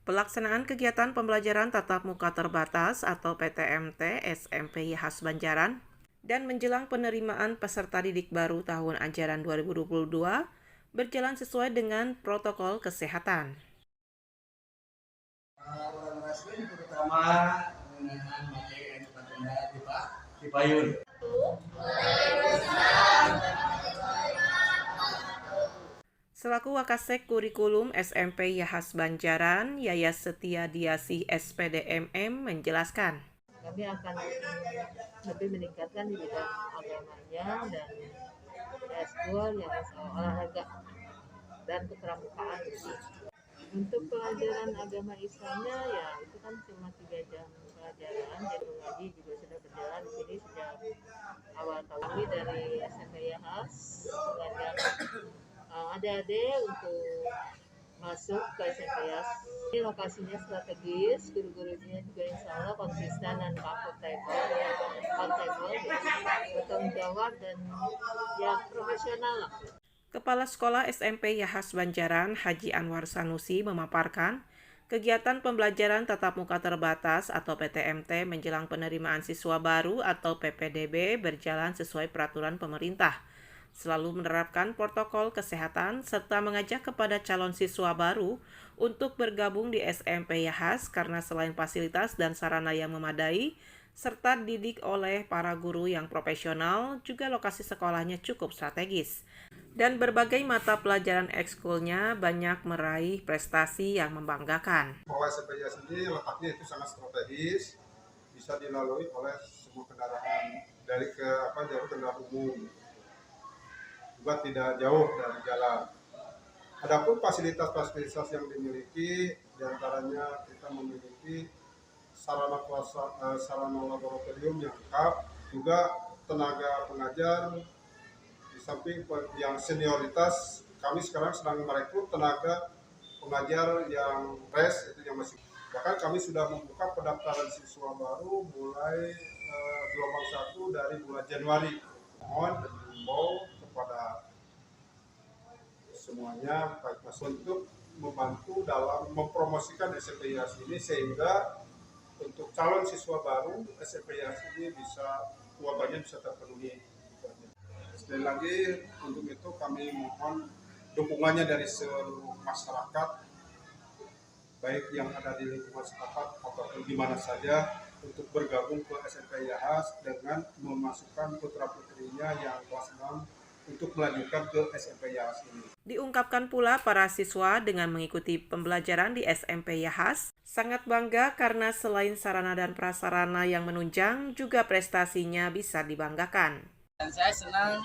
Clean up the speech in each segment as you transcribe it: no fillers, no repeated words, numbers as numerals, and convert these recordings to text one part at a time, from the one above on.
Pelaksanaan kegiatan pembelajaran tatap muka terbatas atau PTMT SMP YHAS Banjaran dan menjelang penerimaan peserta didik baru tahun ajaran 2022 berjalan sesuai dengan protokol kesehatan. Terutama dengan materi di Payun. Selaku Wakasek Kurikulum SMP YHAS Banjaran, Yayas Setia Diasih SPDMM menjelaskan. Kami akan lebih meningkatkan di bidang agamanya dan eskul yang olahraga dan kepramukaan. Untuk pelajaran agama Islamnya ya itu kan cuma 3 jam pelajaran, jadi mengaji juga sudah berjalan di sini sejak awal tahun. Kami dari SMP YHAS mengajak adik-adik untuk masuk ke SMP YHAS. Ini lokasinya strategis, guru-gurunya juga insya Allah konsisten dan akuntabel, bertanggung jawab dan ya profesional lah. Kepala Sekolah SMP YHAS Banjaran Haji Anwar Sanusi memaparkan, kegiatan pembelajaran tatap muka terbatas atau PTMT menjelang penerimaan siswa baru atau PPDB berjalan sesuai peraturan pemerintah, selalu menerapkan protokol kesehatan serta mengajak kepada calon siswa baru untuk bergabung di SMP YHAS karena selain fasilitas dan sarana yang memadai, serta didik oleh para guru yang profesional, juga lokasi sekolahnya cukup strategis. Dan berbagai mata pelajaran ekskulnya banyak meraih prestasi yang membanggakan. Bahwa SMP YHAS ini letaknya itu sangat strategis, bisa dilalui oleh semua kendaraan dari jalur kendaraan umum, juga tidak jauh dari jalan. Adapun fasilitas-fasilitas yang dimiliki, diantaranya kita memiliki sarana laboratorium yang lengkap, juga tenaga pengajar. Di samping yang senioritas, kami sekarang sedang merekrut tenaga pengajar yang fresh, itu yang masih. Bahkan kami sudah membuka pendaftaran siswa baru mulai gelombang 1 dari bulan Januari. Mohon dan dihimbau kepada semuanya baik mas untuk membantu dalam mempromosikan SMP YHAS ini sehingga untuk calon siswa baru SMP YHAS ini bisa kuotanya bisa terpenuhi. Sekali lagi untuk itu kami mohon dukungannya dari seluruh masyarakat, baik yang ada di lingkungan setempat ataupun di mana saja, untuk bergabung ke SMP YHAS dengan memasukkan putra-putrinya yang kelas 6 untuk melanjutkan ke SMP YHAS ini. Diungkapkan pula para siswa dengan mengikuti pembelajaran di SMP YHAS sangat bangga karena selain sarana dan prasarana yang menunjang, juga prestasinya bisa dibanggakan. Dan saya senang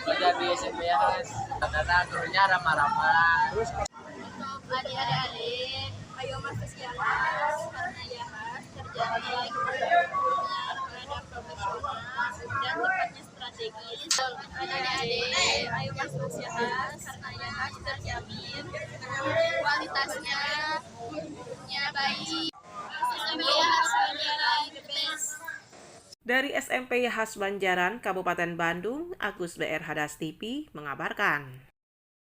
belajar di SMP YHAS karena gurunya ramah-ramah. Untuk adik-adik, ayo masuk YHAS karena YHAS terjamin gurunya terhadap profesional dan tempatnya strategis. Adik-adik, ayo masuk YHAS karena YHAS terjamin kualitasnya, gurunya baik. SMP YHAS Banjaran the best. Dari SMP YHAS Banjaran, Kabupaten Bandung, Agus BR Hadas TV mengabarkan.